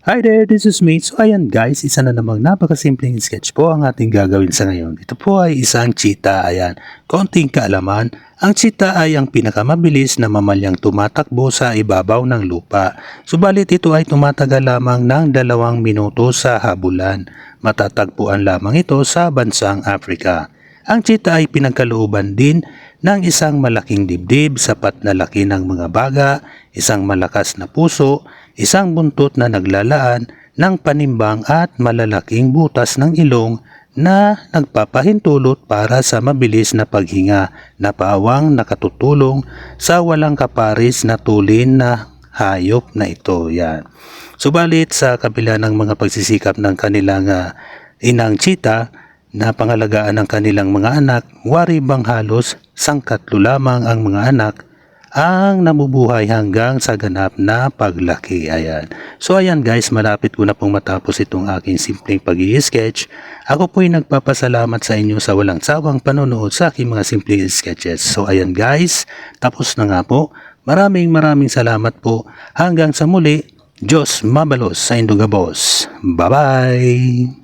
Hi there, this is me. So ayan guys, isa na namang napakasimpleng sketch po ang ating gagawin sa ngayon. Ito po ay isang cheetah. Ayan, konting kaalaman. Ang cheetah ay ang pinakamabilis na mamalyang tumatakbo sa ibabaw ng lupa. Subalit ito ay tumatagal lamang ng 2 minuto sa habulan. Matatagpuan lamang ito sa bansang Africa. Ang cheetah ay pinagkalooban din ng isang malaking dibdib, sapat na laki ng mga baga, isang malakas na puso, isang buntot na naglalaan ng panimbang at malalaking butas ng ilong na nagpapahintulot para sa mabilis na paghinga na pawang nakatutulong sa walang kaparis na tulin na hayop na ito. Yan. Subalit sa kabila ng mga pagsisikap ng kanilang inang cheetah na pangalagaan ng kanilang mga anak, wari bang halos sangkatlo lamang ang mga anak ang namubuhay hanggang sa ganap na paglaki. Ayan. So ayan guys, malapit ko na pong matapos itong aking simpleng pag-i-sketch. Ako po'y nagpapasalamat sa inyo sa walang sawang panonood sa aking mga simpleng sketches. So ayan guys, tapos na nga po. Maraming salamat po. Hanggang sa muli, Diyos mabalos sa Indogabos. Bye-bye!